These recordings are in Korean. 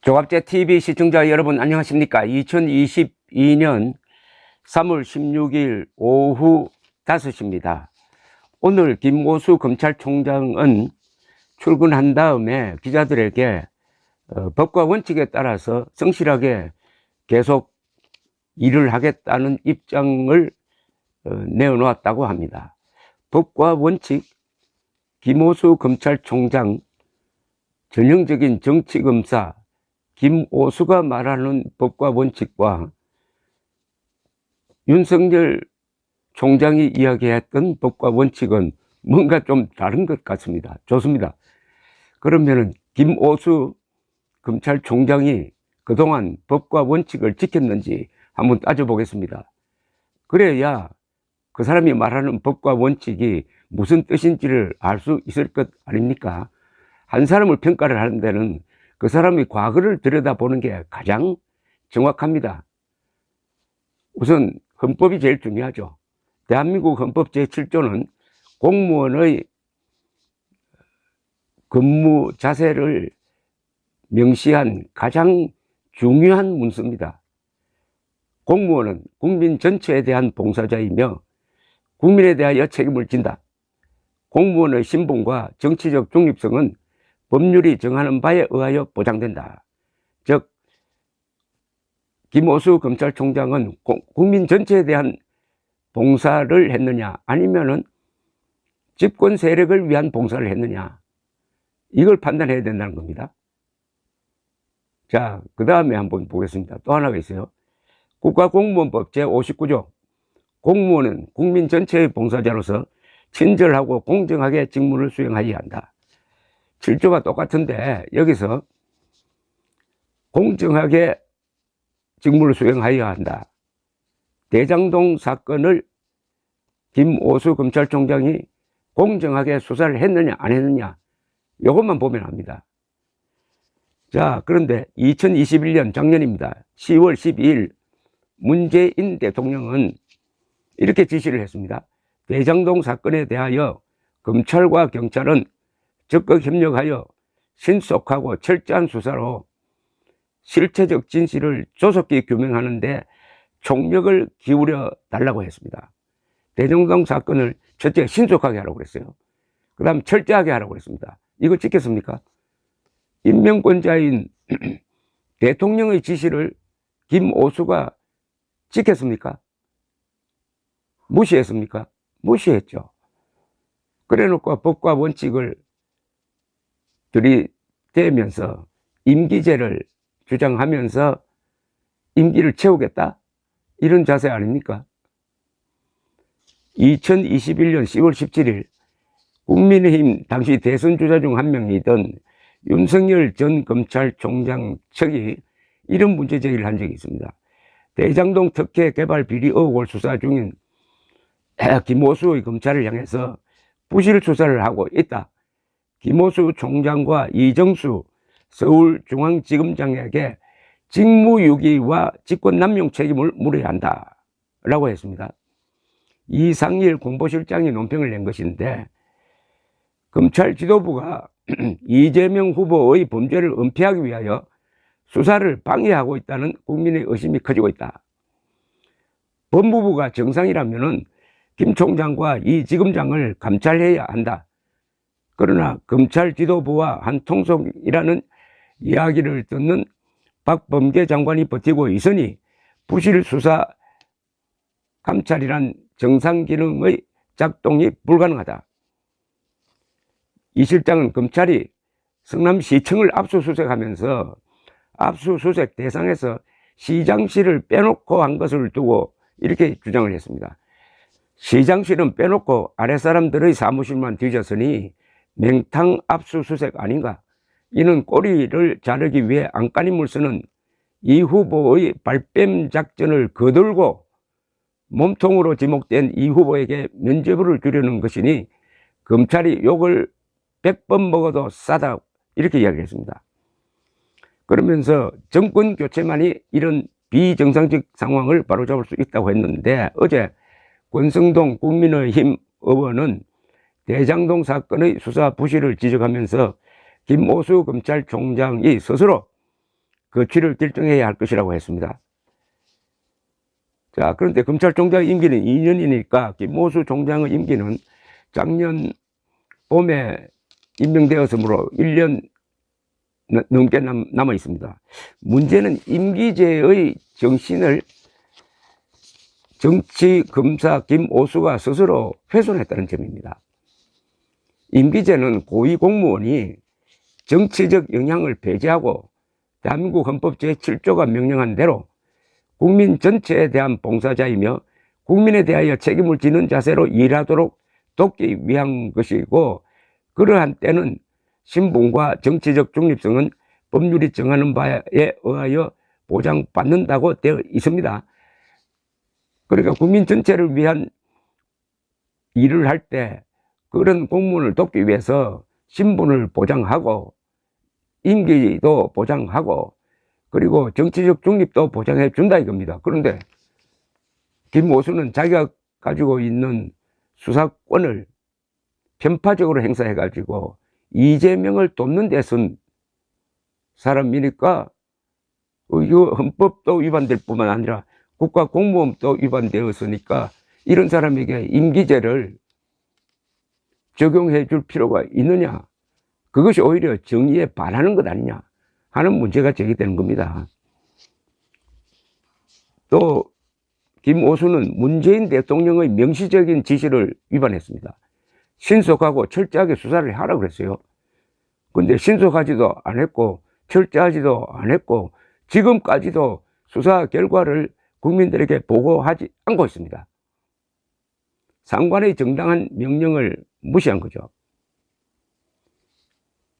조갑제 TV 시청자 여러분 안녕하십니까? 2022년 3월 16일 오후 5시입니다. 오늘 김오수 검찰총장은 출근한 다음에 기자들에게 법과 원칙에 따라서 성실하게 계속 일을 하겠다는 입장을 내어놓았다고 합니다. 법과 원칙, 김오수 검찰총장 전형적인 정치검사 김오수가 말하는 법과 원칙과 윤석열 총장이 이야기했던 법과 원칙은 뭔가 좀 다른 것 같습니다. 좋습니다. 그러면은 김오수 검찰총장이 그동안 법과 원칙을 지켰는지 한번 따져보겠습니다. 그래야 그 사람이 말하는 법과 원칙이 무슨 뜻인지를 알 수 있을 것 아닙니까? 한 사람을 평가를 하는 데는 그 사람의 과거를 들여다보는 게 가장 정확합니다. 우선 헌법이 제일 중요하죠. 대한민국 헌법 제7조는 공무원의 근무 자세를 명시한 가장 중요한 문서입니다. 공무원은 국민 전체에 대한 봉사자이며 국민에 대하여 책임을 진다. 공무원의 신분과 정치적 중립성은 법률이 정하는 바에 의하여 보장된다. 즉, 김오수 검찰총장은 국민 전체에 대한 봉사를 했느냐 아니면은 집권 세력을 위한 봉사를 했느냐, 이걸 판단해야 된다는 겁니다. 자, 그 다음에 한번 보겠습니다. 또 하나가 있어요. 국가공무원법 제59조 공무원은 국민 전체의 봉사자로서 친절하고 공정하게 직무를 수행하여야 한다. 7조가 똑같은데 여기서 공정하게 직무를 수행하여야 한다. 대장동 사건을 김오수 검찰총장이 공정하게 수사를 했느냐 안 했느냐, 이것만 보면 압니다. 자, 그런데 2021년 작년입니다. 10월 12일 문재인 대통령은 이렇게 지시를 했습니다. 대장동 사건에 대하여 검찰과 경찰은 적극 협력하여 신속하고 철저한 수사로 실체적 진실을 조속히 규명하는 데 총력을 기울여 달라고 했습니다. 대장동 사건을 첫째 신속하게 하라고 그랬어요. 그 다음 철저하게 하라고 그랬습니다. 이거 지켰습니까? 임명권자인 대통령의 지시를 김오수가 지켰습니까? 무시했습니까? 무시했죠. 그래 놓고 법과 원칙을 들이대면서 임기제를 주장하면서 임기를 채우겠다, 이런 자세 아닙니까? 2021년 10월 17일 국민의힘 당시 대선 주자 중 한 명이던 윤석열 전 검찰총장 측이 이런 문제 제기를 한 적이 있습니다. 대장동 특혜 개발 비리 의혹을 수사 중인 김오수의 검찰을 향해서 부실 수사를 하고 있다. 김오수 총장과 이정수 서울중앙지검장에게 직무유기와 직권남용 책임을 물어야 한다 라고 했습니다. 이상일 공보실장이 논평을 낸 것인데, 검찰 지도부가 이재명 후보의 범죄를 은폐하기 위하여 수사를 방해하고 있다는 국민의 의심이 커지고 있다. 법무부가 정상이라면은 김 총장과 이 지검장을 감찰해야 한다. 그러나 검찰 지도부와 한 통속이라는 이야기를 듣는 박범계 장관이 버티고 있으니 부실 수사 감찰이란 정상 기능의 작동이 불가능하다. 이 실장은 검찰이 성남시청을 압수수색하면서 압수수색 대상에서 시장실을 빼놓고 한 것을 두고 이렇게 주장을 했습니다. 시장실은 빼놓고 아랫사람들의 사무실만 뒤졌으니 맹탕 압수수색 아닌가? 이는 꼬리를 자르기 위해 안간힘을 쓰는 이 후보의 발뺌 작전을 거들고 몸통으로 지목된 이 후보에게 면죄부를 주려는 것이니 검찰이 욕을 100번 먹어도 싸다, 이렇게 이야기했습니다. 그러면서 정권 교체만이 이런 비정상적 상황을 바로잡을 수 있다고 했는데, 어제 권성동 국민의힘 의원은 대장동 사건의 수사 부실을 지적하면서 김오수 검찰총장이 스스로 거취를 결정해야 할 것이라고 했습니다. 자, 그런데 검찰총장 임기는 2년이니까 김오수 총장의 임기는 작년 봄에 임명되었으므로 1년 넘게 남아 있습니다. 문제는 임기제의 정신을 정치 검사 김오수가 스스로 훼손했다는 점입니다. 임기제는 고위공무원이 정치적 영향을 배제하고 대한민국 헌법 제7조가 명령한 대로 국민 전체에 대한 봉사자이며 국민에 대하여 책임을 지는 자세로 일하도록 돕기 위한 것이고, 그러한 때는 신분과 정치적 중립성은 법률이 정하는 바에 의하여 보장받는다고 되어 있습니다. 그러니까 국민 전체를 위한 일을 할 때 그런 공무원을 돕기 위해서 신분을 보장하고 임기도 보장하고 그리고 정치적 중립도 보장해 준다 이겁니다. 그런데 김오수는 자기가 가지고 있는 수사권을 편파적으로 행사해 가지고 이재명을 돕는 데 쓴 사람이니까 이거 헌법도 위반될 뿐만 아니라 국가공무원도 위반되었으니까 이런 사람에게 임기제를 적용해 줄 필요가 있느냐, 그것이 오히려 정의에 반하는 것 아니냐 하는 문제가 제기되는 겁니다. 또 김오수는 문재인 대통령의 명시적인 지시를 위반했습니다. 신속하고 철저하게 수사를 하라고 그랬어요. 근데 신속하지도 않았고 철저하지도 않았고 지금까지도 수사 결과를 국민들에게 보고하지 않고 있습니다. 상관의 정당한 명령을 무시한 거죠.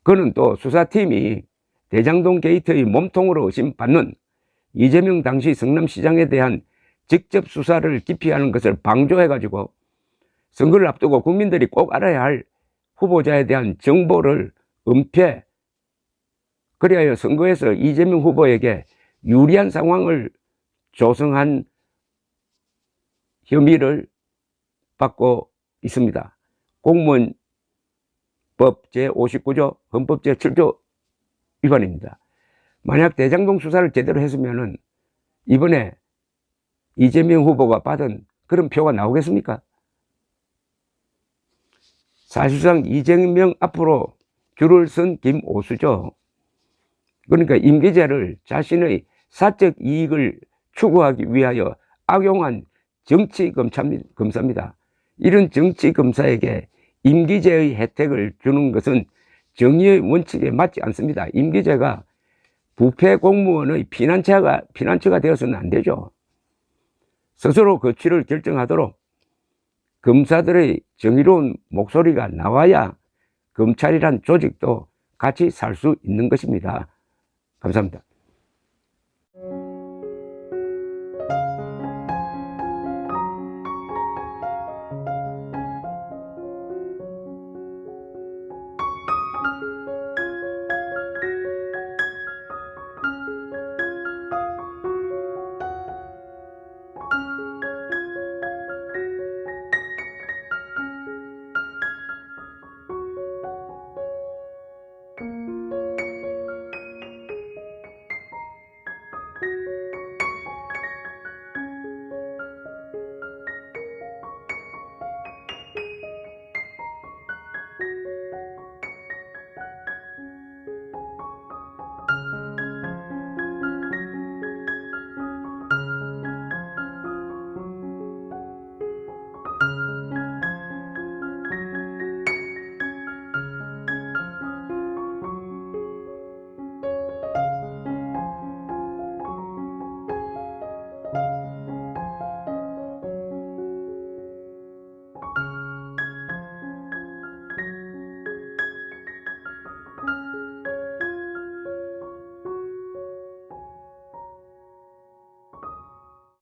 그는 또 수사팀이 대장동 게이트의 몸통으로 의심받는 이재명 당시 성남시장에 대한 직접 수사를 기피하는 것을 방조해가지고 선거를 앞두고 국민들이 꼭 알아야 할 후보자에 대한 정보를 은폐, 그리하여 선거에서 이재명 후보에게 유리한 상황을 조성한 혐의를 받고 있습니다. 공무원법 제59조, 헌법 제7조 위반입니다. 만약 대장동 수사를 제대로 했으면은 이번에 이재명 후보가 받은 그런 표가 나오겠습니까? 사실상 이재명 앞으로 줄을 쓴 김오수죠. 그러니까 임기제를 자신의 사적 이익을 추구하기 위하여 악용한 정치검사입니다. 이런 정치검사에게 임기제의 혜택을 주는 것은 정의의 원칙에 맞지 않습니다. 임기제가 부패 공무원의 피난처가 되어서는 안 되죠. 스스로 거취를 결정하도록 검사들의 정의로운 목소리가 나와야 검찰이란 조직도 같이 살 수 있는 것입니다. 감사합니다.